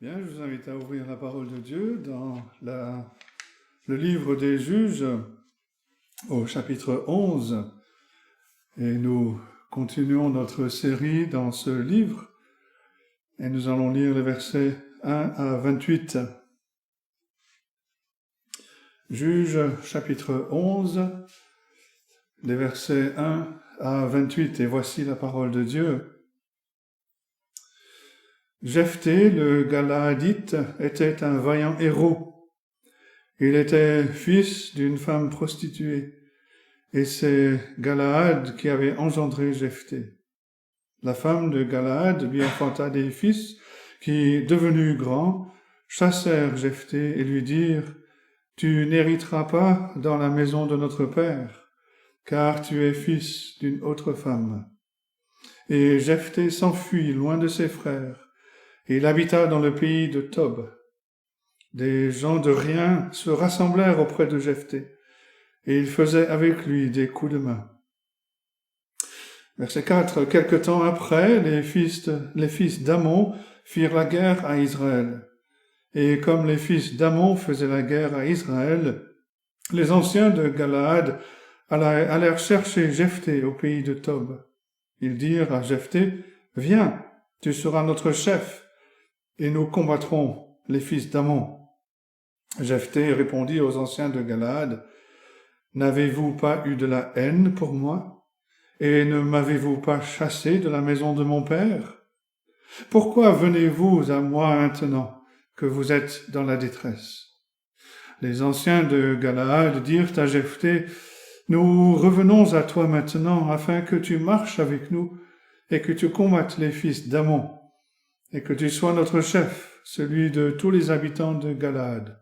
Bien, je vous invite à ouvrir la parole de Dieu dans le livre des Juges au chapitre 11. Et nous continuons notre série dans ce livre et nous allons lire les versets 1 à 28. Juges chapitre 11, les versets 1 à 28. Et voici la parole de Dieu. Jephthé, le Galaadite, était un vaillant héros. Il était fils d'une femme prostituée, et c'est Galaad qui avait engendré Jephthé. La femme de Galaad lui enfanta des fils qui, devenus grands, chassèrent Jephthé et lui dirent « Tu n'hériteras pas dans la maison de notre père, car tu es fils d'une autre femme. » Et Jephthé s'enfuit loin de ses frères, et il habita dans le pays de Tob. Des gens de rien se rassemblèrent auprès de Jephthé, et ils faisaient avec lui des coups de main. Verset 4. Quelque temps après, les fils d'Ammon firent la guerre à Israël. Et comme les fils d'Ammon faisaient la guerre à Israël, les anciens de Galaad allèrent chercher Jephthé au pays de Tob. Ils dirent à Jephthé, « Viens, tu seras notre chef, et nous combattrons les fils d'Ammon. » Jephthé répondit aux anciens de Galaad, « N'avez-vous pas eu de la haine pour moi, et ne m'avez-vous pas chassé de la maison de mon père? Pourquoi venez-vous à moi maintenant que vous êtes dans la détresse? » Les anciens de Galaad dirent à Jephthé, « Nous revenons à toi maintenant afin que tu marches avec nous et que tu combattes les fils d'Ammon, et que tu sois notre chef, celui de tous les habitants de Galaad. »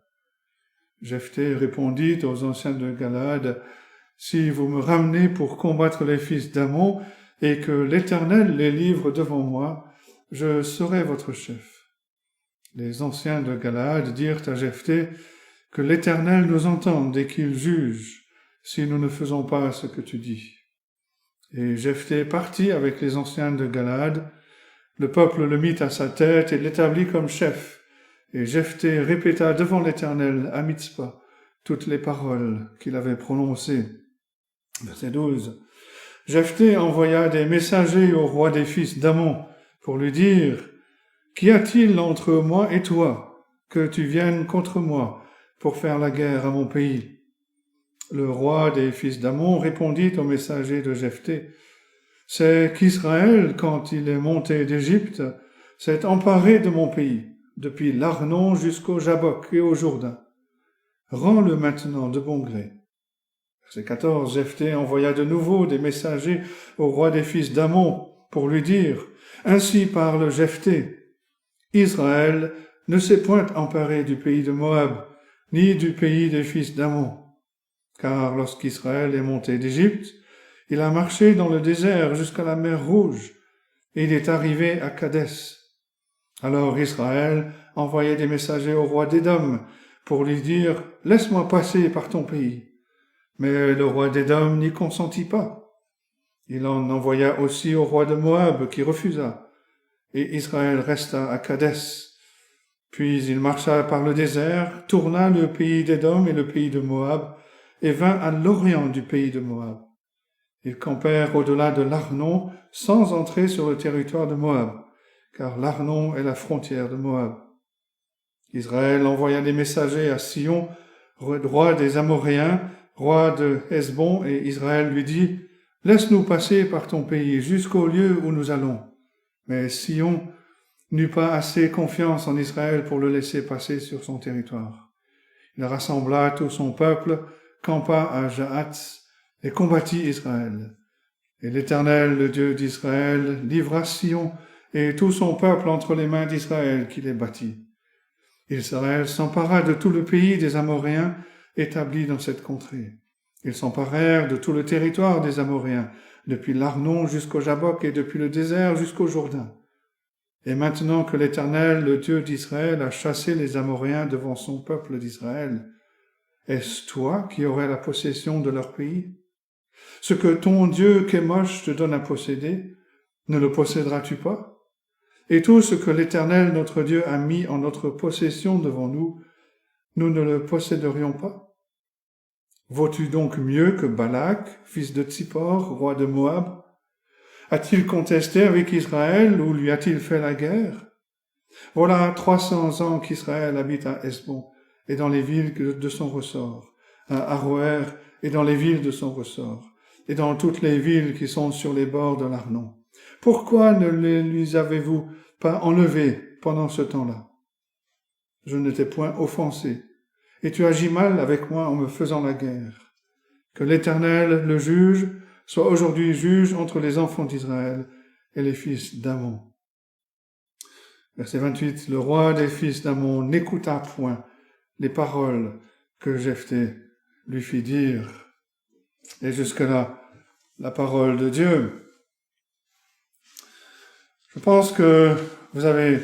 Jephthé répondit aux anciens de Galaad, « Si vous me ramenez pour combattre les fils d'Ammon et que l'Éternel les livre devant moi, je serai votre chef. » Les anciens de Galaad dirent à Jephthé, « Que l'Éternel nous entende et qu'il juge si nous ne faisons pas ce que tu dis. » Et Jephthé partit avec les anciens de Galaad. Le peuple le mit à sa tête et l'établit comme chef. Et Jephthé répéta devant l'Éternel à Mitzpa toutes les paroles qu'il avait prononcées. Verset 12. Jephthé envoya des messagers au roi des fils d'Ammon pour lui dire « Qu'y a-t-il entre moi et toi, que tu viennes contre moi pour faire la guerre à mon pays ?» Le roi des fils d'Ammon répondit aux messagers de Jephthé « C'est qu'Israël, quand il est monté d'Égypte, s'est emparé de mon pays, depuis l'Arnon jusqu'au Jabbok et au Jourdain. Rends-le maintenant de bon gré. » Verset 14. Jephthé envoya de nouveau des messagers au roi des fils d'Ammon pour lui dire « Ainsi parle Jephthé. Israël ne s'est point emparé du pays de Moab, ni du pays des fils d'Ammon. Car lorsqu'Israël est monté d'Égypte, il a marché dans le désert jusqu'à la mer Rouge, et il est arrivé à Kadès. Alors Israël envoyait des messagers au roi d'Édom pour lui dire « Laisse-moi passer par ton pays. » Mais le roi d'Édom n'y consentit pas. Il en envoya aussi au roi de Moab qui refusa, et Israël resta à Kadès. Puis il marcha par le désert, tourna le pays d'Édom et le pays de Moab, et vint à l'orient du pays de Moab. Ils campèrent au-delà de l'Arnon sans entrer sur le territoire de Moab, car l'Arnon est la frontière de Moab. Israël envoya des messagers à Sion, roi des Amoréens, roi de Hesbon, et Israël lui dit « Laisse-nous passer par ton pays jusqu'au lieu où nous allons. » Mais Sion n'eut pas assez confiance en Israël pour le laisser passer sur son territoire. Il rassembla tout son peuple, campa à Jahatz et combattit Israël. Et l'Éternel, le Dieu d'Israël, livra Sion et tout son peuple entre les mains d'Israël qui les battit. Israël s'empara de tout le pays des Amoréens établis dans cette contrée. Ils s'emparèrent de tout le territoire des Amoréens, depuis l'Arnon jusqu'au Jabbok et depuis le désert jusqu'au Jourdain. Et maintenant que l'Éternel, le Dieu d'Israël, a chassé les Amoréens devant son peuple d'Israël, est-ce toi qui aurais la possession de leur pays? Ce que ton Dieu Kémosh te donne à posséder, ne le posséderas-tu pas? Et tout ce que l'Éternel, notre Dieu, a mis en notre possession devant nous, nous ne le posséderions pas? Vaux-tu donc mieux que Balak, fils de Tsippor, roi de Moab? A-t-il contesté avec Israël ou lui a-t-il fait la guerre? Voilà 300 ans qu'Israël habite à Hesbon et dans les villes de son ressort, à Aroër et dans les villes de son ressort, et dans toutes les villes qui sont sur les bords de l'Arnon. Pourquoi ne les lui avez-vous pas enlevés pendant ce temps-là? Je ne t'ai point offensé, et tu agis mal avec moi en me faisant la guerre. Que l'Éternel, le juge, soit aujourd'hui juge entre les enfants d'Israël et les fils d'Ammon. Verset 28, le roi des fils d'Ammon n'écouta point les paroles que Jephthé lui fit dire. Et jusque-là, la parole de Dieu. Je pense que vous avez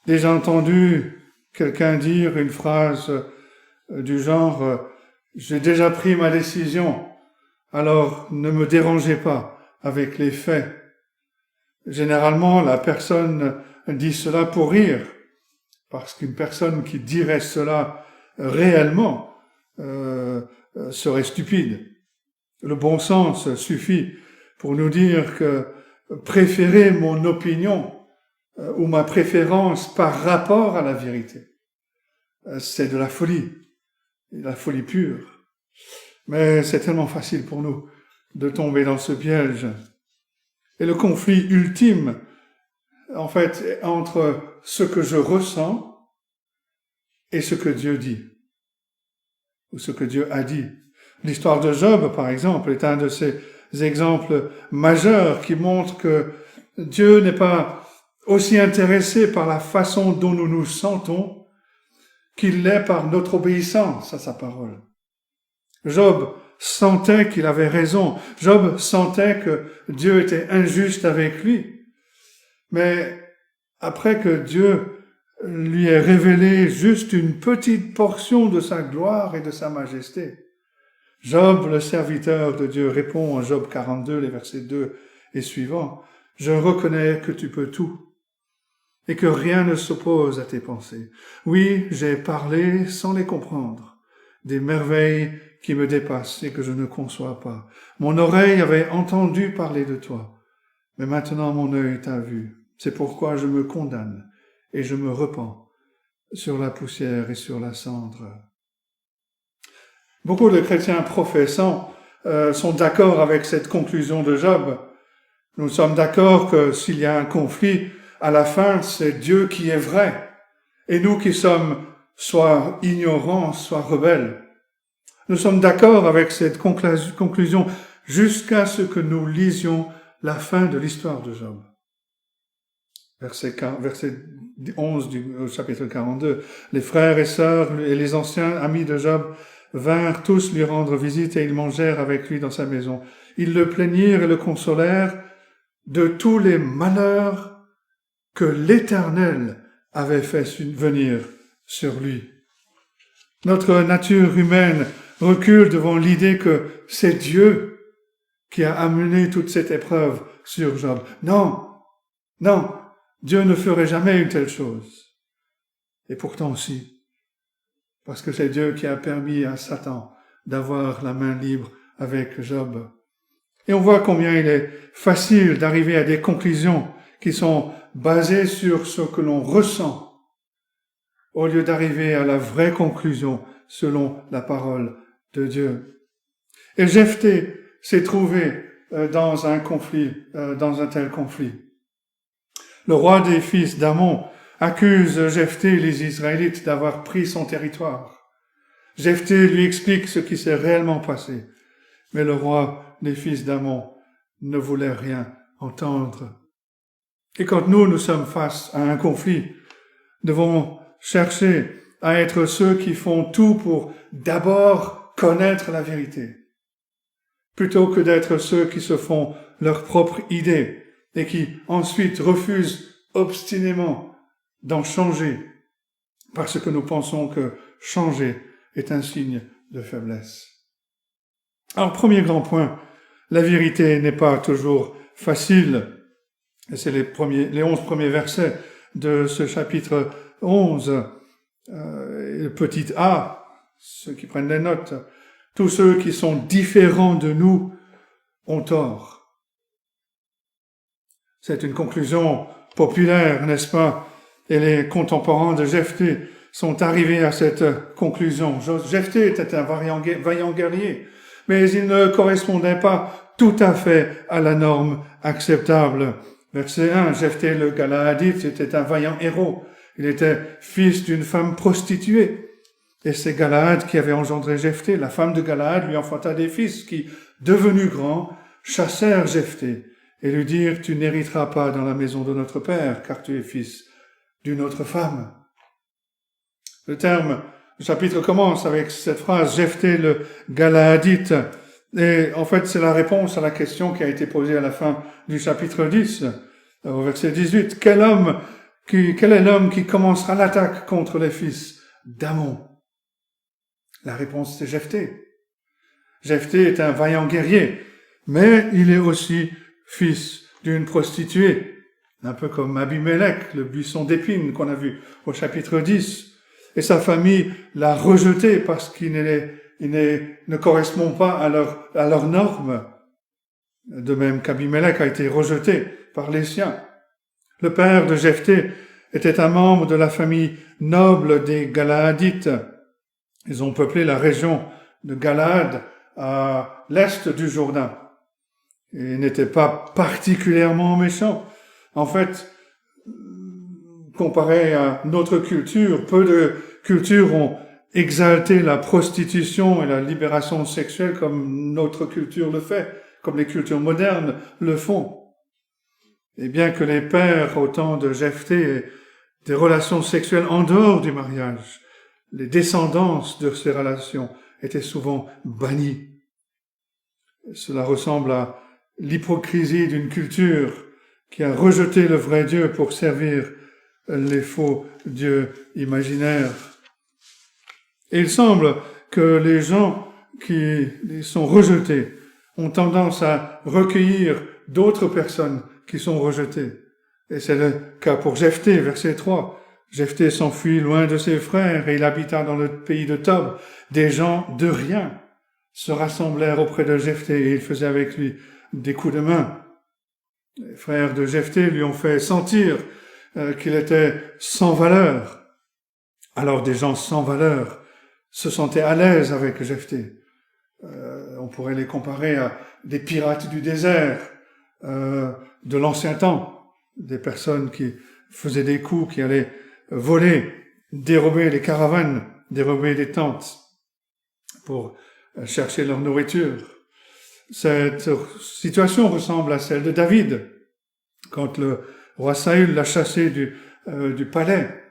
déjà entendu quelqu'un dire une phrase du genre « J'ai déjà pris ma décision, alors ne me dérangez pas avec les faits ». Généralement, la personne dit cela pour rire, parce qu'une personne qui dirait cela réellement serait stupide. Le bon sens suffit pour nous dire que préférer mon opinion ou ma préférence par rapport à la vérité, c'est de la folie pure. Mais c'est tellement facile pour nous de tomber dans ce piège. Et le conflit ultime, en fait, est entre ce que je ressens et ce que Dieu dit, ou ce que Dieu a dit. L'histoire de Job, par exemple, est un de ces exemples majeurs qui montrent que Dieu n'est pas aussi intéressé par la façon dont nous nous sentons qu'il l'est par notre obéissance à sa parole. Job sentait qu'il avait raison. Job sentait que Dieu était injuste avec lui. Mais après que Dieu lui ait révélé juste une petite portion de sa gloire et de sa majesté, Job, le serviteur de Dieu, répond en Job 42, les versets 2 et suivants, « Je reconnais que tu peux tout et que rien ne s'oppose à tes pensées. Oui, j'ai parlé sans les comprendre, des merveilles qui me dépassent et que je ne conçois pas. Mon oreille avait entendu parler de toi, mais maintenant mon œil t'a vu. C'est pourquoi je me condamne et je me repens sur la poussière et sur la cendre. » Beaucoup de chrétiens professants sont d'accord avec cette conclusion de Job. Nous sommes d'accord que s'il y a un conflit, à la fin, c'est Dieu qui est vrai, et nous qui sommes soit ignorants, soit rebelles. Nous sommes d'accord avec cette conclusion jusqu'à ce que nous lisions la fin de l'histoire de Job. Verset 11 du chapitre 42. Les frères et sœurs et les anciens amis de Job vinrent tous lui rendre visite et ils mangèrent avec lui dans sa maison. Ils le plaignirent et le consolèrent de tous les malheurs que l'Éternel avait fait venir sur lui. Notre nature humaine recule devant l'idée que c'est Dieu qui a amené toute cette épreuve sur Job. Non, Dieu ne ferait jamais une telle chose. Et pourtant aussi, parce que c'est Dieu qui a permis à Satan d'avoir la main libre avec Job. Et on voit combien il est facile d'arriver à des conclusions qui sont basées sur ce que l'on ressent, au lieu d'arriver à la vraie conclusion selon la parole de Dieu. Et Jephthé s'est trouvé dans un tel conflit. Le roi des fils d'Ammon accuse Jephthé et les Israélites d'avoir pris son territoire. Jephthé lui explique ce qui s'est réellement passé, mais le roi des fils d'Ammon ne voulait rien entendre. Et quand nous sommes face à un conflit, nous devons chercher à être ceux qui font tout pour d'abord connaître la vérité, plutôt que d'être ceux qui se font leur propre idée et qui ensuite refusent obstinément d'en changer parce que nous pensons que changer est un signe de faiblesse. Alors, premier grand point, la vérité n'est pas toujours facile. Et c'est les 11 premiers versets de ce chapitre 11. Le petit a, ceux qui prennent des notes, tous ceux qui sont différents de nous ont tort. C'est une conclusion populaire, n'est-ce pas? Et les contemporains de Jephthé sont arrivés à cette conclusion. Jephthé était un vaillant guerrier, mais il ne correspondait pas tout à fait à la norme acceptable. Verset 1, Jephthé le Galaadite était un vaillant héros. Il était fils d'une femme prostituée. Et c'est Galaad qui avait engendré Jephthé. La femme de Galaad lui enfanta des fils qui, devenus grands, chassèrent Jephthé et lui dirent « Tu n'hériteras pas dans la maison de notre père, car tu es fils d'une autre femme. » Le chapitre commence avec cette phrase « Jephthé le Galaadite ». Et en fait, c'est la réponse à la question qui a été posée à la fin du chapitre 10, au verset 18. Quel est l'homme qui commencera l'attaque contre les fils d'Ammon? La réponse, c'est Jephthé. Jephthé est un vaillant guerrier, mais il est aussi fils d'une prostituée, un peu comme Abimélec, le buisson d'épines qu'on a vu au chapitre 10. Et sa famille l'a rejeté parce qu'il ne correspond pas à leurs normes. De même qu'Abimélec a été rejeté par les siens. Le père de Jephthé était un membre de la famille noble des Galaadites. Ils ont peuplé la région de Galaad à l'est du Jourdain. Ils n'étaient pas particulièrement méchants. En fait, comparé à notre culture, peu de cultures ont exalté la prostitution et la libération sexuelle comme notre culture le fait, comme les cultures modernes le font. Et bien que les pères, au temps de Jephthé, aient des relations sexuelles en dehors du mariage, les descendances de ces relations étaient souvent bannies. Cela ressemble à l'hypocrisie d'une culture qui a rejeté le vrai Dieu pour servir les faux dieux imaginaires. Et il semble que les gens qui sont rejetés ont tendance à recueillir d'autres personnes qui sont rejetées. Et c'est le cas pour Jephthé, verset 3. Jephthé s'enfuit loin de ses frères et il habita dans le pays de Tob. Des gens de rien se rassemblèrent auprès de Jephthé et ils faisaient avec lui des coups de main. Les frères de Jephthé lui ont fait sentir qu'il était sans valeur. Alors des gens sans valeur se sentaient à l'aise avec Jephthé. On pourrait les comparer à des pirates du désert de l'ancien temps, des personnes qui faisaient des coups, qui allaient voler, dérober les caravanes, dérober des tentes pour chercher leur nourriture. Cette situation ressemble à celle de David, quand le roi Saül l'a chassé du palais,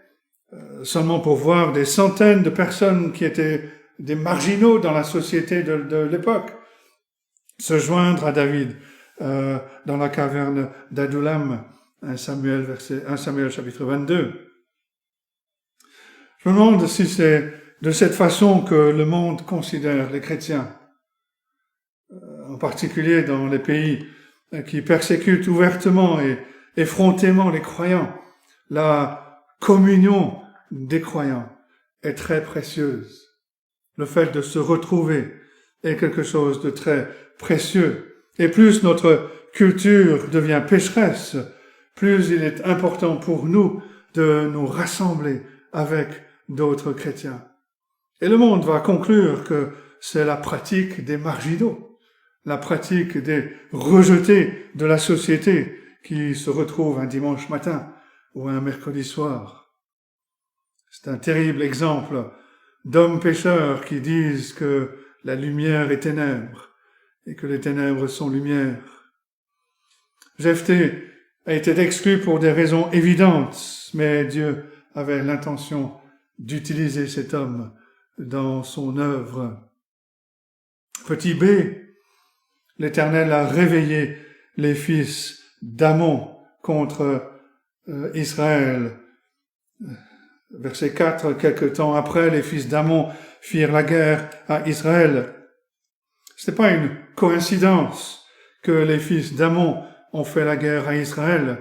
seulement pour voir des centaines de personnes qui étaient des marginaux dans la société de l'époque se joindre à David dans la caverne d'Adullam, 1 Samuel chapitre 22. Je me demande si c'est de cette façon que le monde considère les chrétiens, en particulier dans les pays qui persécutent ouvertement et effrontément les croyants. La communion des croyants est très précieuse. Le fait de se retrouver est quelque chose de très précieux. Et plus notre culture devient pécheresse, plus il est important pour nous de nous rassembler avec d'autres chrétiens. Et le monde va conclure que c'est la pratique des marginaux, la pratique des rejetés de la société qui se retrouvent un dimanche matin ou un mercredi soir. C'est un terrible exemple d'hommes pécheurs qui disent que la lumière est ténèbres et que les ténèbres sont lumière. Jephthé a été exclu pour des raisons évidentes, mais Dieu avait l'intention d'utiliser cet homme dans son œuvre. Petit b, l'Éternel a réveillé les fils d'Ammon contre Israël. Verset 4, quelque temps après, les fils d'Ammon firent la guerre à Israël. Ce n'est pas une coïncidence que les fils d'Ammon ont fait la guerre à Israël.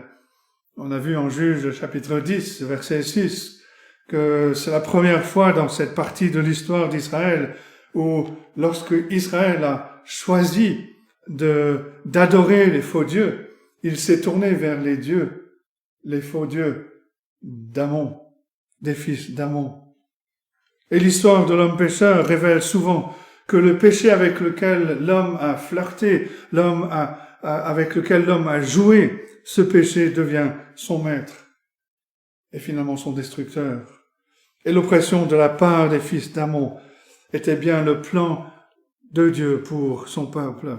On a vu en Juge chapitre 10, verset 6, que c'est la première fois dans cette partie de l'histoire d'Israël où lorsque Israël a choisi d'adorer les faux dieux, il s'est tourné vers les faux dieux d'Amon, des fils d'Amon. Et l'histoire de l'homme pécheur révèle souvent que le péché avec lequel l'homme a flirté, avec lequel l'homme a joué, ce péché devient son maître et finalement son destructeur. Et l'oppression de la part des fils d'Amon était bien le plan de Dieu pour son peuple.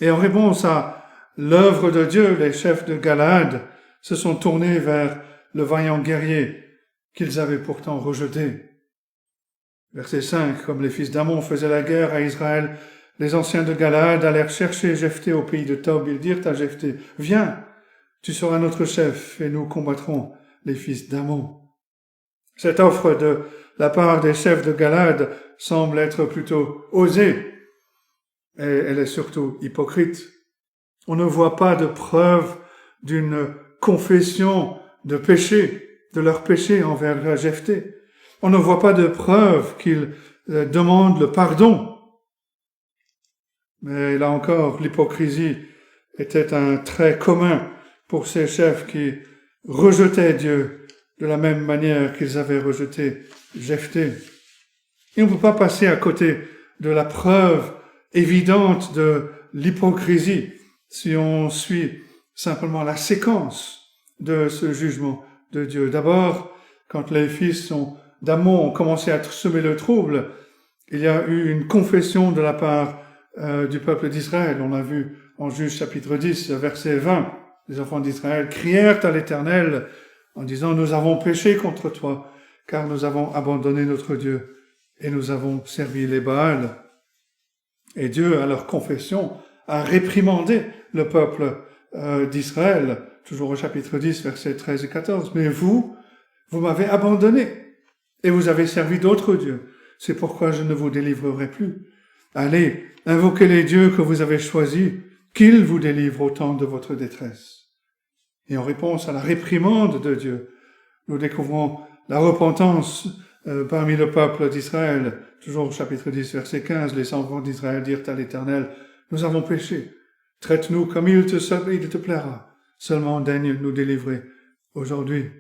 Et en réponse à l'œuvre de Dieu, les chefs de Galaad se sont tournés vers le vaillant guerrier qu'ils avaient pourtant rejeté. Verset 5, comme les fils d'Amon faisaient la guerre à Israël, les anciens de Galaad allèrent chercher Jephthé au pays de Tob. Ils dirent à Jephthé, « Viens, tu seras notre chef et nous combattrons les fils d'Amon. » Cette offre de la part des chefs de Galaad semble être plutôt osée et elle est surtout hypocrite. On ne voit pas de preuve d'une confession de péché, de leur péché envers Jephthé. On ne voit pas de preuve qu'ils demandent le pardon. Mais là encore, l'hypocrisie était un trait commun pour ces chefs qui rejetaient Dieu de la même manière qu'ils avaient rejeté Jephthé. Et on ne peut pas passer à côté de la preuve évidente de l'hypocrisie si on suit simplement la séquence de ce jugement de Dieu. D'abord, quand les fils d'Amon ont commencé à semer le trouble, il y a eu une confession de la part du peuple d'Israël. On l'a vu en Juge chapitre 10, verset 20. Les enfants d'Israël crièrent à l'Éternel en disant « Nous avons péché contre toi, car nous avons abandonné notre Dieu et nous avons servi les Baals. » Et Dieu, à leur confession, a réprimandé le peuple d'Israël, toujours au chapitre 10, versets 13 et 14. « Mais vous m'avez abandonné et vous avez servi d'autres dieux. C'est pourquoi je ne vous délivrerai plus. Allez, invoquez les dieux que vous avez choisis, qu'ils vous délivrent au temps de votre détresse. » Et en réponse à la réprimande de Dieu, nous découvrons la repentance parmi le peuple d'Israël. Toujours au chapitre 10, verset 15, les enfants d'Israël dirent à l'Éternel, « Nous avons péché. Traite-nous comme il te plaira. Seulement daigne nous délivrer aujourd'hui. »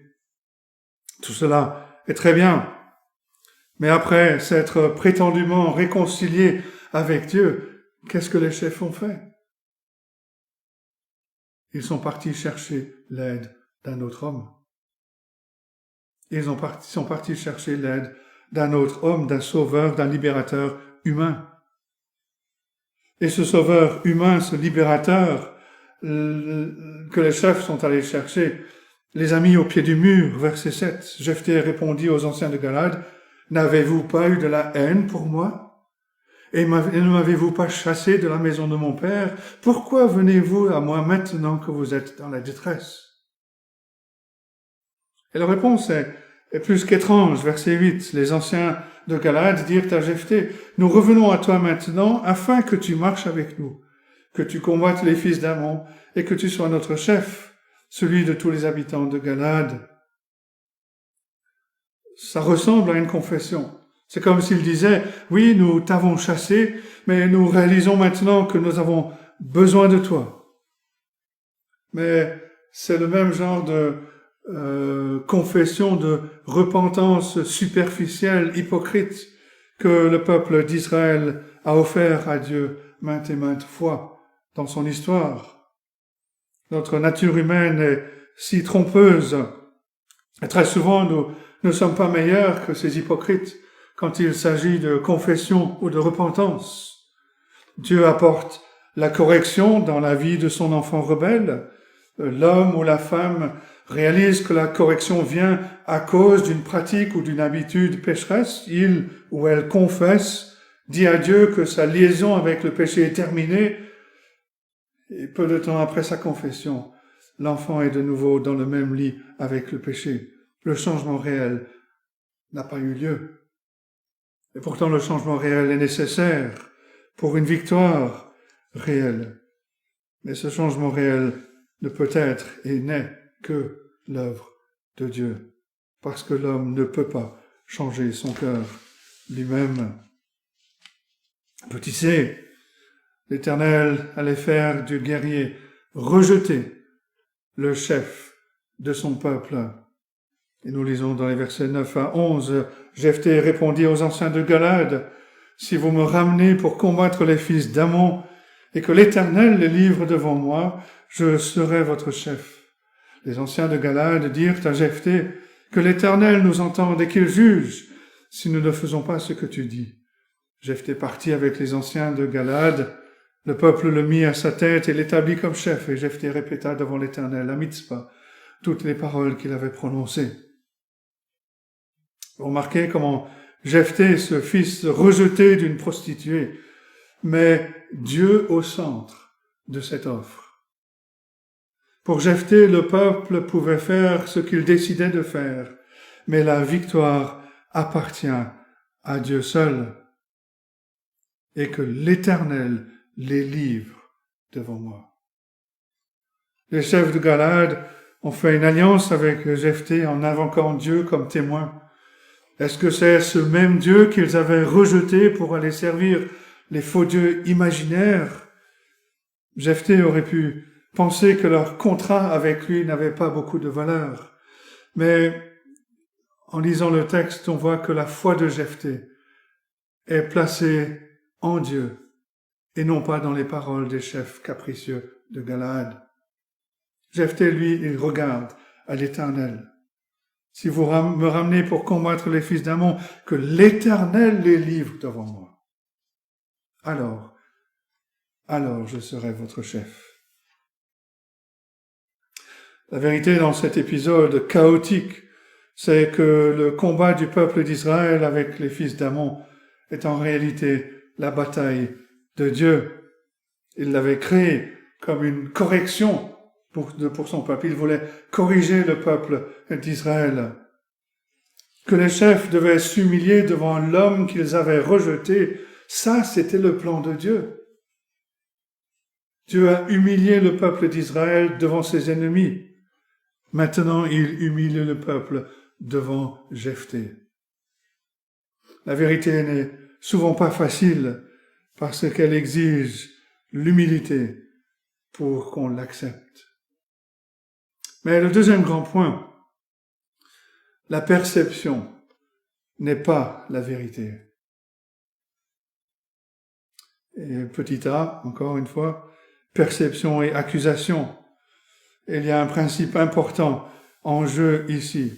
Tout cela est très bien. Mais après s'être prétendument réconciliés avec Dieu, qu'est-ce que les chefs ont fait? Ils sont partis chercher l'aide d'un autre homme. Ils sont partis chercher l'aide d'un autre homme, d'un sauveur, d'un libérateur humain. Et ce sauveur humain, ce libérateur que les chefs sont allés chercher, les a mis au pied du mur, verset 7. Jephthé répondit aux anciens de Galaad, « N'avez-vous pas eu de la haine pour moi? Et ne m'avez-vous pas chassé de la maison de mon père? Pourquoi venez-vous à moi maintenant que vous êtes dans la détresse? » Et la réponse est plus qu'étrange. Verset 8. Les anciens de Galaad dirent à Jephthé, « Nous revenons à toi maintenant afin que tu marches avec nous, que tu combattes les fils d'Amon et que tu sois notre chef, celui de tous les habitants de Galaad. » Ça ressemble à une confession. C'est comme s'il disait, « Oui, nous t'avons chassé, mais nous réalisons maintenant que nous avons besoin de toi. » Mais c'est le même genre de confession de repentance superficielle, hypocrite, que le peuple d'Israël a offert à Dieu maintes et maintes fois dans son histoire. Notre nature humaine est si trompeuse. Et très souvent, nous ne sommes pas meilleurs que ces hypocrites quand il s'agit de confession ou de repentance. Dieu apporte la correction dans la vie de son enfant rebelle. L'homme ou la femme réalise que la correction vient à cause d'une pratique ou d'une habitude pécheresse. Il ou elle confesse, dit à Dieu que sa liaison avec le péché est terminée. Et peu de temps après sa confession, l'enfant est de nouveau dans le même lit avec le péché. Le changement réel n'a pas eu lieu. Et pourtant, le changement réel est nécessaire pour une victoire réelle. Mais ce changement réel ne peut être et n'est que l'œuvre de Dieu, parce que l'homme ne peut pas changer son cœur lui-même. Petit c, l'Éternel allait faire du guerrier rejeter le chef de son peuple. Et nous lisons dans les versets 9 à 11, Jephthé répondit aux anciens de Galade, « Si vous me ramenez pour combattre les fils d'Ammon, et que l'Éternel les livre devant moi, je serai votre chef. » Les anciens de Galade dirent à Jephthé, « Que l'Éternel nous entende et qu'il juge, si nous ne faisons pas ce que tu dis. » Jephthé partit avec les anciens de Galade. Le peuple le mit à sa tête et l'établit comme chef, et Jephthé répéta devant l'Éternel à Mitzpah toutes les paroles qu'il avait prononcées. Vous remarquez comment Jephthé, ce fils rejeté d'une prostituée, met Dieu au centre de cette offre. Pour Jephthé, le peuple pouvait faire ce qu'il décidait de faire, mais la victoire appartient à Dieu seul, et que l'Éternel les livre devant moi. Les chefs de Galade ont fait une alliance avec Jephthé en invoquant Dieu comme témoin. Est-ce que c'est ce même Dieu qu'ils avaient rejeté pour aller servir les faux dieux imaginaires? Jephthé aurait pu penser que leur contrat avec lui n'avait pas beaucoup de valeur. Mais en lisant le texte, on voit que la foi de Jephthé est placée en Dieu et non pas dans les paroles des chefs capricieux de Galade. Jephthé, lui, il regarde à l'Éternel. Si vous me ramenez pour combattre les fils d'Ammon, que l'Éternel les livre devant moi. Alors je serai votre chef. La vérité dans cet épisode chaotique, c'est que le combat du peuple d'Israël avec les fils d'Ammon est en réalité la bataille de Dieu. Il l'avait créé comme une correction pour son peuple. Il voulait corriger le peuple d'Israël. Que les chefs devaient s'humilier devant l'homme qu'ils avaient rejeté, ça c'était le plan de Dieu. Dieu a humilié le peuple d'Israël devant ses ennemis. Maintenant, il humilie le peuple devant Jephthé. La vérité n'est souvent pas facile parce qu'elle exige l'humilité pour qu'on l'accepte. Mais le deuxième grand point, la perception n'est pas la vérité. Et petit a, encore une fois, perception et accusation. Il y a un principe important en jeu ici.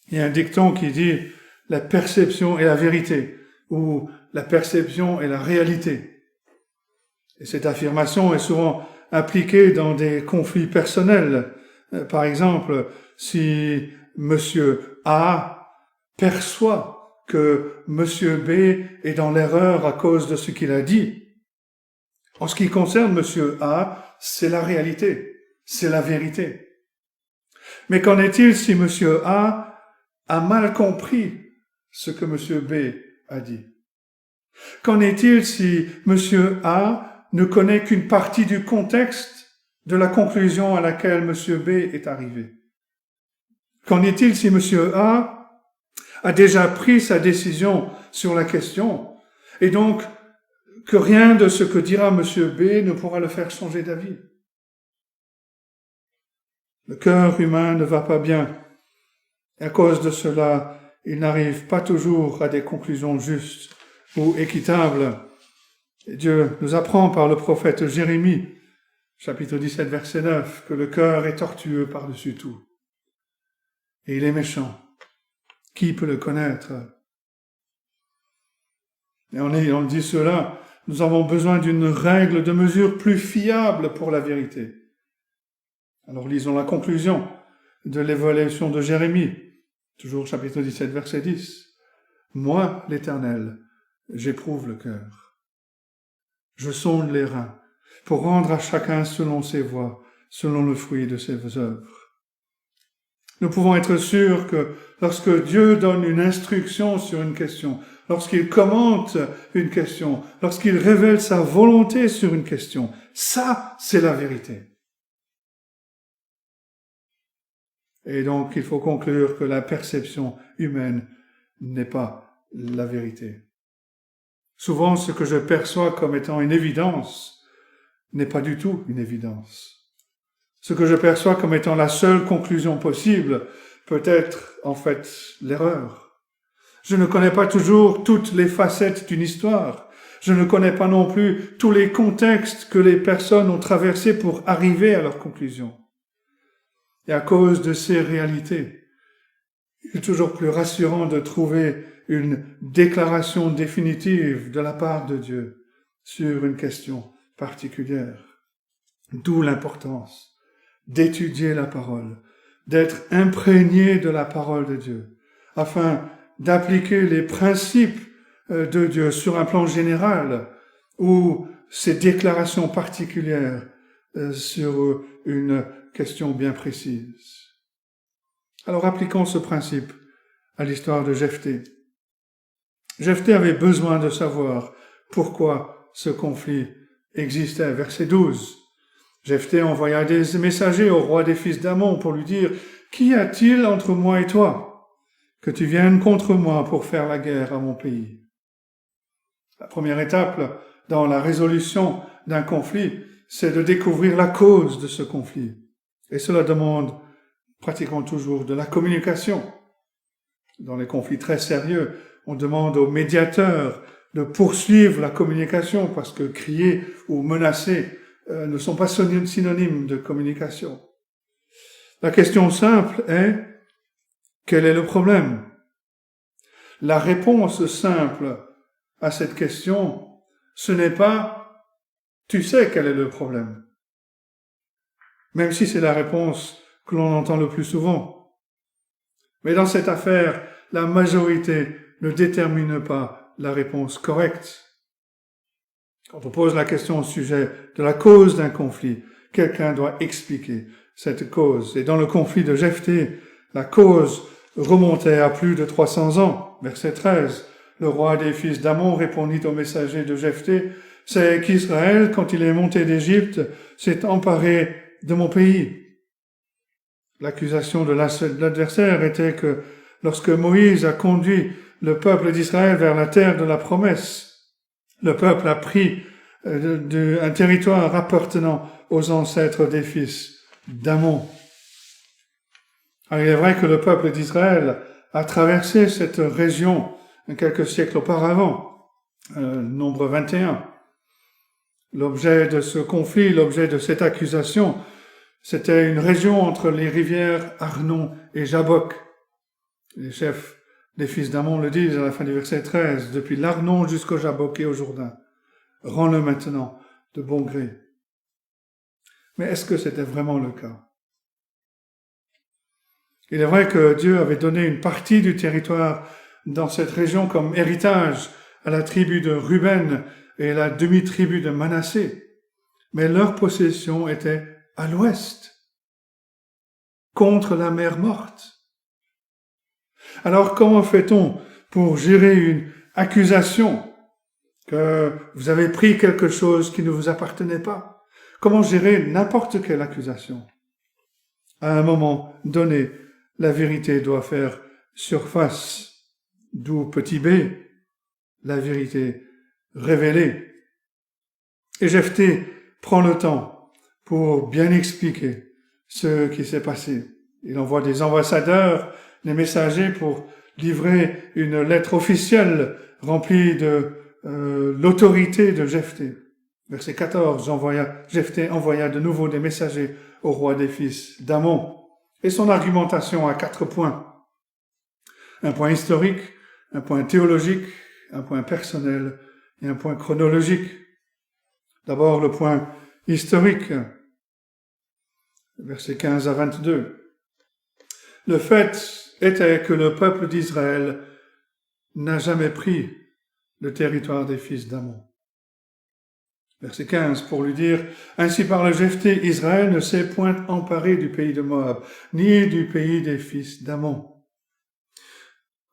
Il y a un dicton qui dit « la perception est la vérité » ou « la perception est la réalité ». Et cette affirmation est souvent appliquée dans des conflits personnels. Par exemple, si Monsieur A perçoit que Monsieur B est dans l'erreur à cause de ce qu'il a dit, en ce qui concerne Monsieur A, c'est la réalité. C'est la vérité. Mais qu'en est-il si Monsieur A mal compris ce que Monsieur B a dit? Qu'en est-il si Monsieur A ne connaît qu'une partie du contexte de la conclusion à laquelle Monsieur B est arrivé? Qu'en est-il si Monsieur A a déjà pris sa décision sur la question et donc que rien de ce que dira Monsieur B ne pourra le faire changer d'avis? Le cœur humain ne va pas bien. Et à cause de cela, il n'arrive pas toujours à des conclusions justes ou équitables. Et Dieu nous apprend par le prophète Jérémie, chapitre 17, verset 9, que le cœur est tortueux par-dessus tout. Et il est méchant. Qui peut le connaître? Et on dit cela, nous avons besoin d'une règle de mesure plus fiable pour la vérité. Alors lisons la conclusion de l'évaluation de Jérémie, toujours chapitre 17, verset 10. « Moi, l'Éternel, j'éprouve le cœur. Je sonde les reins pour rendre à chacun selon ses voies, selon le fruit de ses œuvres. » Nous pouvons être sûrs que lorsque Dieu donne une instruction sur une question, lorsqu'il commente une question, lorsqu'il révèle sa volonté sur une question. Ça, c'est la vérité. Et donc, il faut conclure que la perception humaine n'est pas la vérité. Souvent, ce que je perçois comme étant une évidence n'est pas du tout une évidence. Ce que je perçois comme étant la seule conclusion possible peut être, en fait, l'erreur. Je ne connais pas toujours toutes les facettes d'une histoire. Je ne connais pas non plus tous les contextes que les personnes ont traversés pour arriver à leur conclusion. Et à cause de ces réalités, il est toujours plus rassurant de trouver une déclaration définitive de la part de Dieu sur une question particulière. D'où l'importance d'étudier la parole, d'être imprégné de la parole de Dieu, afin d'appliquer les principes de Dieu sur un plan général ou ces déclarations particulières sur une question bien précise. Alors appliquons ce principe à l'histoire de Jephthé. Jephthé avait besoin de savoir pourquoi ce conflit existait. Verset 12. Jephthé envoya des messagers au roi des fils d'Ammon pour lui dire « Qu'y a-t-il entre moi et toi, que tu viennes contre moi pour faire la guerre à mon pays ?» La première étape dans la résolution d'un conflit, c'est de découvrir la cause de ce conflit. Et cela demande pratiquement toujours de la communication. Dans les conflits très sérieux, on demande aux médiateurs de poursuivre la communication parce que crier ou menacer ne sont pas synonymes de communication. La question simple est « Quel est le problème ?» La réponse simple à cette question, ce n'est pas « Tu sais quel est le problème ?» même si c'est la réponse que l'on entend le plus souvent. Mais dans cette affaire, la majorité ne détermine pas la réponse correcte. Quand on pose la question au sujet de la cause d'un conflit, quelqu'un doit expliquer cette cause. Et dans le conflit de Jephthé, la cause remontait à plus de 300 ans. Verset 13. Le roi des fils d'Ammon répondit au messager de Jephthé, « C'est qu'Israël, quand il est monté d'Égypte, s'est emparé de mon pays. » L'accusation de l'adversaire était que lorsque Moïse a conduit le peuple d'Israël vers la terre de la promesse, le peuple a pris un territoire appartenant aux ancêtres des fils d'Ammon. Alors il est vrai que le peuple d'Israël a traversé cette région quelques siècles auparavant, nombre 21. L'objet de ce conflit, l'objet de cette accusation, c'était une région entre les rivières Arnon et Jabbok. Les chefs des fils d'Ammon le disent à la fin du verset 13, « Depuis l'Arnon jusqu'au Jabbok et au Jourdain, rends-le maintenant de bon gré. » Mais est-ce que c'était vraiment le cas? Il est vrai que Dieu avait donné une partie du territoire dans cette région comme héritage à la tribu de Ruben et la demi-tribu de Manassé, mais leur possession était à l'ouest, contre la mer Morte. Alors comment fait-on pour gérer une accusation que vous avez pris quelque chose qui ne vous appartenait pas? Comment gérer n'importe quelle accusation? À un moment donné, la vérité doit faire surface, d'où petit b, la vérité révélée. Et Jephthé prend le temps pour bien expliquer ce qui s'est passé. Il envoie des ambassadeurs, des messagers pour livrer une lettre officielle remplie de l'autorité de Jephthé. Verset 14, Jephthé envoya de nouveau des messagers au roi des fils d'Ammon. Et son argumentation a 4 points. Un point historique, un point théologique, un point personnel et un point chronologique. D'abord le point historique, versets 15 à 22. Le fait était que le peuple d'Israël n'a jamais pris le territoire des fils d'Ammon. Verset 15, pour lui dire, « Ainsi parle Jephthé, Israël ne s'est point emparé du pays de Moab, ni du pays des fils d'Ammon. »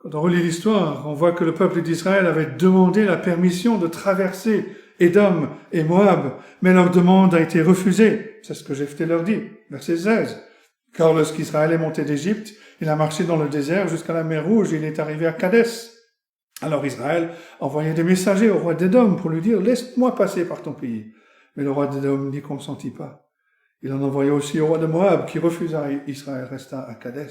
Quand on relit l'histoire, on voit que le peuple d'Israël avait demandé la permission de traverser Édom et Moab, mais leur demande a été refusée. C'est ce que Jephthé leur dit, verset 16. Car lorsqu'Israël est monté d'Égypte, il a marché dans le désert jusqu'à la mer Rouge et il est arrivé à Kadès. Alors Israël envoyait des messagers au roi d'Édom pour lui dire « Laisse-moi passer par ton pays ». Mais le roi d'Édom n'y consentit pas. Il en envoya aussi au roi de Moab qui refusa et Israël resta à Kadès.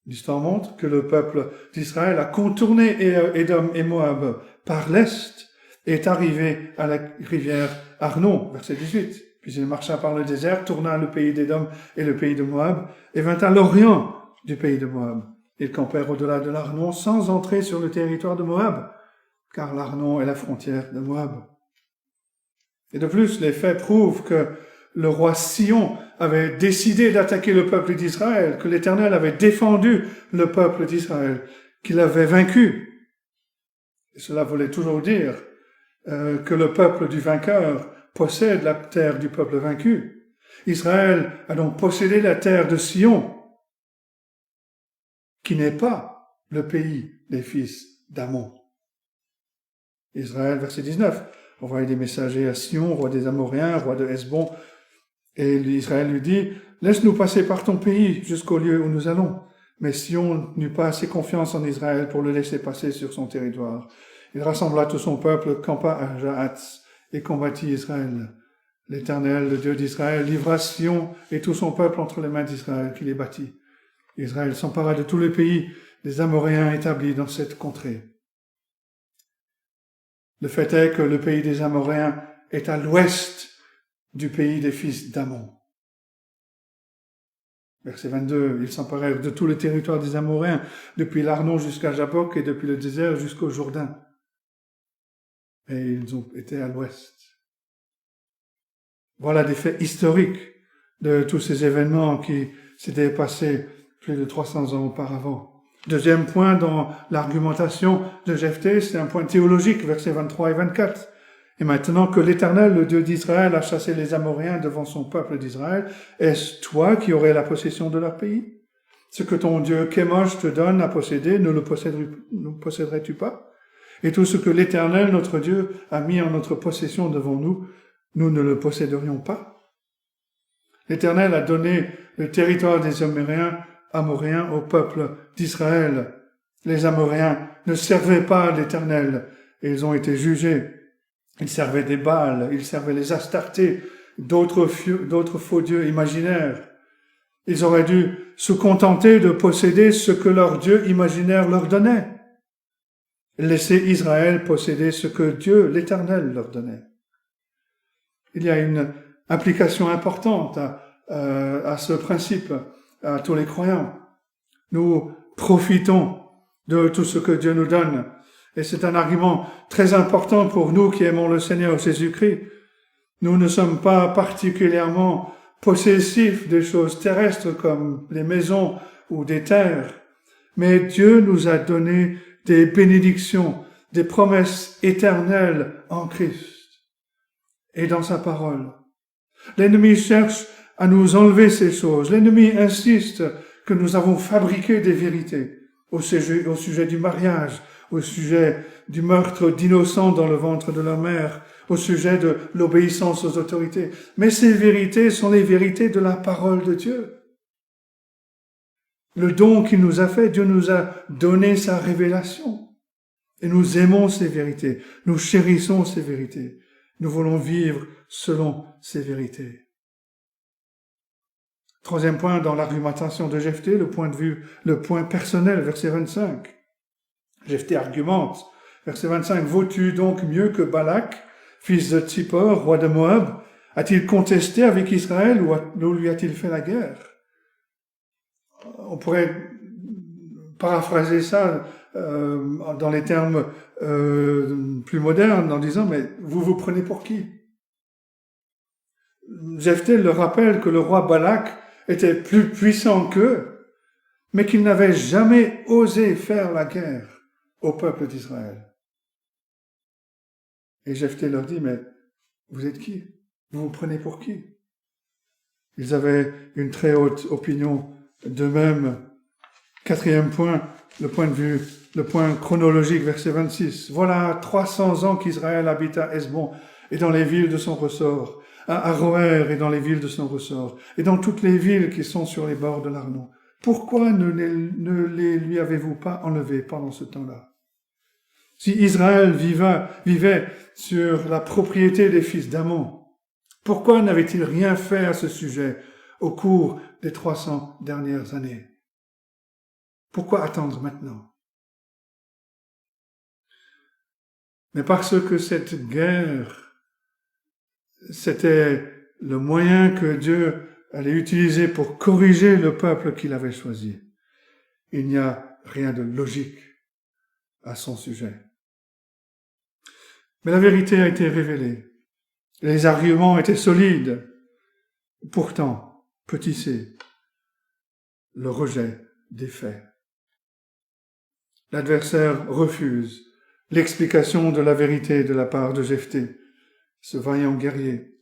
L'histoire montre que le peuple d'Israël a contourné Édom et Moab par l'est et est arrivé à la rivière Arnon, verset 18. Puis il marcha par le désert, tourna le pays d'Édom et le pays de Moab et vint à l'orient du pays de Moab. Ils campèrent au-delà de l'Arnon sans entrer sur le territoire de Moab, car l'Arnon est la frontière de Moab. Et de plus, les faits prouvent que le roi Sion avait décidé d'attaquer le peuple d'Israël, que l'Éternel avait défendu le peuple d'Israël, qu'il avait vaincu. Et cela voulait toujours dire que le peuple du vainqueur possède la terre du peuple vaincu. Israël a donc possédé la terre de Sion, qui n'est pas le pays des fils d'Amon. Israël, verset 19, envoyait des messagers à Sion, roi des Amoréens, roi de Hesbon, et Israël lui dit, « Laisse-nous passer par ton pays jusqu'au lieu où nous allons. » Mais Sion n'eut pas assez confiance en Israël pour le laisser passer sur son territoire. Il rassembla tout son peuple, campa à Jahatz et combattit Israël. L'Éternel, le Dieu d'Israël, livra Sion et tout son peuple entre les mains d'Israël qui les battit. Israël s'empara de tous les pays des Amoréens établis dans cette contrée. Le fait est que le pays des Amoréens est à l'ouest du pays des fils d'Amon. Verset 22, ils s'emparèrent de tout le territoire des Amoréens, depuis l'Arnon jusqu'à Jabbok et depuis le désert jusqu'au Jourdain. Et ils ont été à l'ouest. Voilà des faits historiques de tous ces événements qui s'étaient passés plus de 300 ans auparavant. Deuxième point dans l'argumentation de Jephthé, c'est un point théologique, versets 23 et 24. Et maintenant que l'Éternel, le Dieu d'Israël, a chassé les Amoréens devant son peuple d'Israël, est-ce toi qui aurais la possession de leur pays? Ce que ton Dieu Kémosh te donne à posséder, ne le posséderais-tu pas? Et tout ce que l'Éternel, notre Dieu, a mis en notre possession devant nous, nous ne le posséderions pas? L'Éternel a donné le territoire des Amoréens au peuple d'Israël. Les Amoréens ne servaient pas l'Éternel et ils ont été jugés. Ils servaient des Baals, ils servaient les Astartés, d'autres faux dieux imaginaires. Ils auraient dû se contenter de posséder ce que leur Dieu imaginaire leur donnait. Laisser Israël posséder ce que Dieu, l'Éternel, leur donnait. Il y a une application importante à ce principe, à tous les croyants. Nous profitons de tout ce que Dieu nous donne. Et c'est un argument très important pour nous qui aimons le Seigneur Jésus-Christ. Nous ne sommes pas particulièrement possessifs des choses terrestres comme les maisons ou des terres. Mais Dieu nous a donné des bénédictions, des promesses éternelles en Christ et dans sa parole. L'ennemi cherche à nous enlever ces choses. L'ennemi insiste que nous avons fabriqué des vérités au sujet du mariage, au sujet du meurtre d'innocents dans le ventre de leur mère, au sujet de l'obéissance aux autorités. Mais ces vérités sont les vérités de la parole de Dieu. Le don qu'il nous a fait, Dieu nous a donné sa révélation. Et nous aimons ces vérités, nous chérissons ces vérités. Nous voulons vivre selon ces vérités. Troisième point dans l'argumentation de Jephthé, le point personnel, verset 25. Jephthé argumente, verset 25, « Vaux-tu donc mieux que Balak, fils de Tsippor, roi de Moab? A-t-il contesté avec Israël ou lui a-t-il fait la guerre ?» On pourrait paraphraser ça dans les termes plus modernes en disant « Mais vous vous prenez pour qui ?» Jephthé leur rappelle que le roi Balak était plus puissant qu'eux, mais qu'il n'avait jamais osé faire la guerre au peuple d'Israël. Et Jephthé leur dit, mais vous êtes qui? Vous vous prenez pour qui? Ils avaient une très haute opinion d'eux-mêmes, Quatrième point, le point chronologique, verset 26. Voilà 300 ans qu'Israël habite à Hesbon et dans les villes de son ressort, à Aroër et dans les villes de son ressort, et dans toutes les villes qui sont sur les bords de l'Arnon. Pourquoi ne les lui avez-vous pas enlevés pendant ce temps-là? Si Israël vivait sur la propriété des fils d'Amon, pourquoi n'avait-il rien fait à ce sujet au cours des 300 dernières années? Pourquoi attendre maintenant? Mais parce que cette guerre, c'était le moyen que Dieu allait utiliser pour corriger le peuple qu'il avait choisi. Il n'y a rien de logique à son sujet. Mais la vérité a été révélée. Les arguments étaient solides. Pourtant, petit c, le rejet des faits. L'adversaire refuse l'explication de la vérité de la part de Jephthé, ce vaillant guerrier.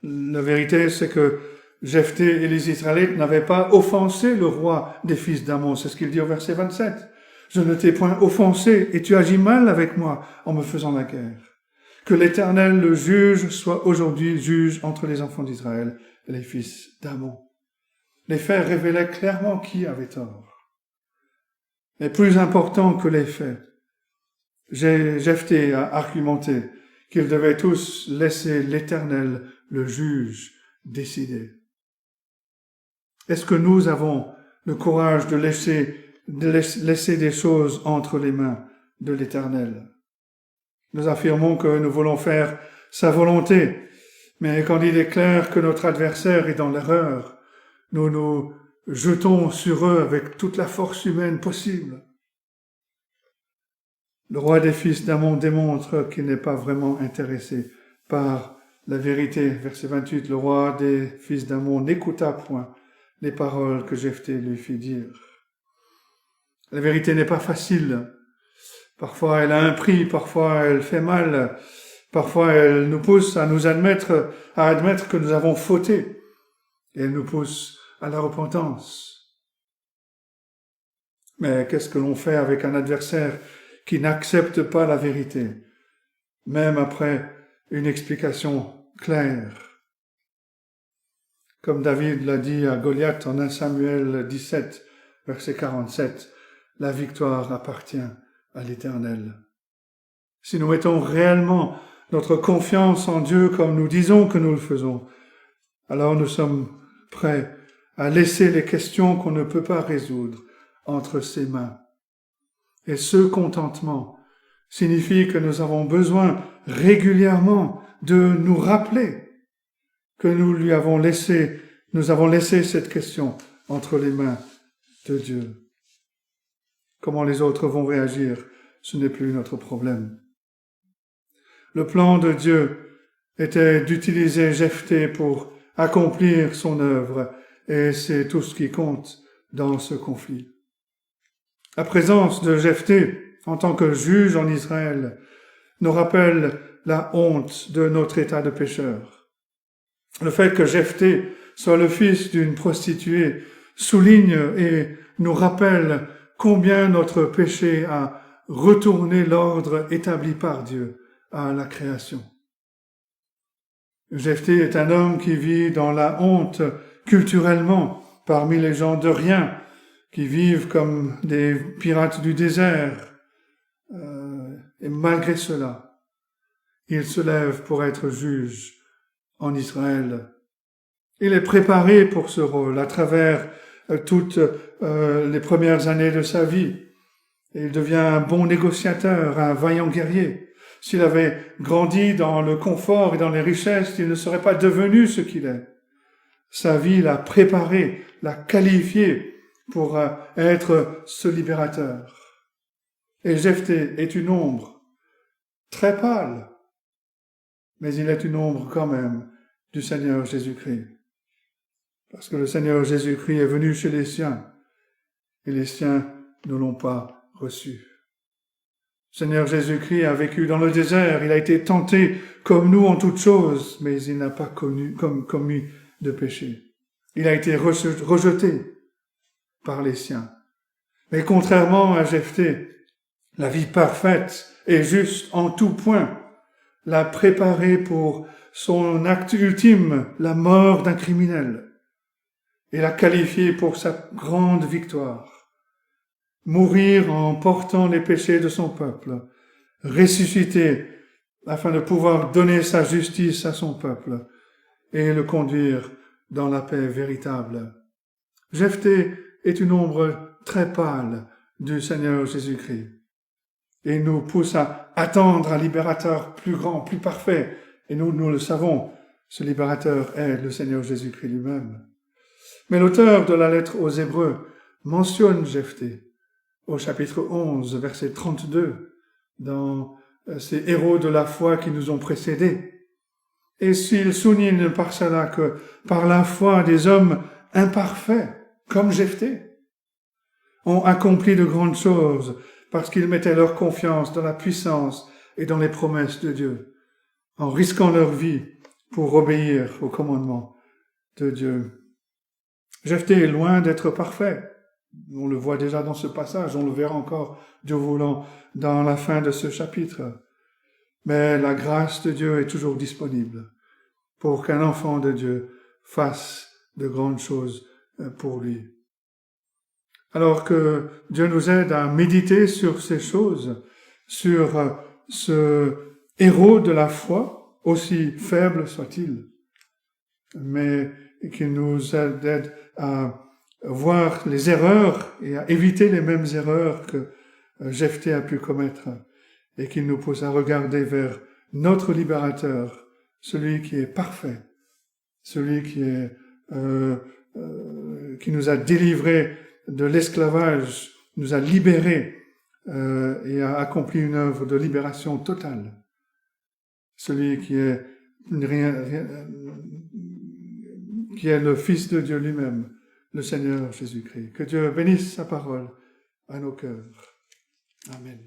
La vérité, c'est que Jephthé et les Israélites n'avaient pas offensé le roi des fils d'Amon. C'est ce qu'il dit au verset 27. Je ne t'ai point offensé et tu agis mal avec moi en me faisant la guerre. Que l'Éternel, le juge, soit aujourd'hui juge entre les enfants d'Israël et les fils d'Amon. Les faits révélaient clairement qui avait tort. Mais plus important que les faits, Jephthé a argumenté qu'ils devaient tous laisser l'Éternel, le juge, décider. Est-ce que nous avons le courage de laisser des choses entre les mains de l'Éternel? Nous affirmons que nous voulons faire sa volonté, mais quand il est clair que notre adversaire est dans l'erreur, nous nous jetons sur eux avec toute la force humaine possible. Le roi des fils d'Amon démontre qu'il n'est pas vraiment intéressé par la vérité. Verset 28, le roi des fils d'Amon n'écouta point les paroles que Jephthé lui fit dire. La vérité n'est pas facile. Parfois elle a un prix, parfois elle fait mal, parfois elle nous pousse à admettre que nous avons fauté, et elle nous pousse à la repentance. Mais qu'est-ce que l'on fait avec un adversaire qui n'accepte pas la vérité, même après une explication claire? Comme David l'a dit à Goliath en 1 Samuel 17, verset 47, la victoire appartient à l'Éternel. Si nous mettons réellement notre confiance en Dieu comme nous disons que nous le faisons, alors nous sommes prêts à laisser les questions qu'on ne peut pas résoudre entre ses mains. Et ce contentement signifie que nous avons besoin régulièrement de nous rappeler que nous avons laissé cette question entre les mains de Dieu. Comment les autres vont réagir, ce n'est plus notre problème. Le plan de Dieu était d'utiliser Jephthé pour accomplir son œuvre, et c'est tout ce qui compte dans ce conflit. La présence de Jephthé en tant que juge en Israël nous rappelle la honte de notre état de pécheur. Le fait que Jephthé soit le fils d'une prostituée souligne et nous rappelle combien notre péché a retourné l'ordre établi par Dieu à la création. Jephthé est un homme qui vit dans la honte culturellement parmi les gens de rien, qui vivent comme des pirates du désert. Et malgré cela, il se lève pour être juge en Israël. Il est préparé pour ce rôle à travers toutes les premières années de sa vie. Il devient un bon négociateur, un vaillant guerrier. S'il avait grandi dans le confort et dans les richesses, il ne serait pas devenu ce qu'il est. Sa vie l'a préparé, l'a qualifié pour être ce libérateur. Et Jephthé est une ombre, très pâle, mais il est une ombre quand même du Seigneur Jésus-Christ. Parce que le Seigneur Jésus-Christ est venu chez les siens, et les siens ne l'ont pas reçu. Le Seigneur Jésus-Christ a vécu dans le désert, il a été tenté comme nous en toutes choses, mais il n'a pas commis de péché. Il a été rejeté par les siens. Mais contrairement à Jephthé, la vie parfaite et juste en tout point l'a préparé pour son acte ultime, la mort d'un criminel, et l'a qualifié pour sa grande victoire. Mourir en portant les péchés de son peuple, ressusciter afin de pouvoir donner sa justice à son peuple et le conduire dans la paix véritable. Jephthé est une ombre très pâle du Seigneur Jésus-Christ et nous pousse à attendre un libérateur plus grand, plus parfait. Et nous le savons, ce libérateur est le Seigneur Jésus-Christ lui-même. Mais l'auteur de la lettre aux Hébreux mentionne Jephthé au chapitre 11, verset 32, dans ces héros de la foi qui nous ont précédés. Et s'il souligne par cela que par la foi des hommes imparfaits, comme Jephthé, ont accompli de grandes choses parce qu'ils mettaient leur confiance dans la puissance et dans les promesses de Dieu, en risquant leur vie pour obéir aux commandements de Dieu. Jephthé est loin d'être parfait. On le voit déjà dans ce passage, on le verra encore, Dieu voulant, dans la fin de ce chapitre. Mais la grâce de Dieu est toujours disponible pour qu'un enfant de Dieu fasse de grandes choses pour lui. Alors que Dieu nous aide à méditer sur ces choses, sur ce héros de la foi, aussi faible soit-il, mais qui nous aide à voir les erreurs et à éviter les mêmes erreurs que Jephthé a pu commettre, et qui nous pousse à regarder vers notre libérateur, celui qui est parfait, celui qui nous a délivrés de l'esclavage, nous a libérés et a accompli une œuvre de libération totale. Celui qui est le Fils de Dieu lui-même, le Seigneur Jésus-Christ. Que Dieu bénisse sa parole à nos cœurs. Amen.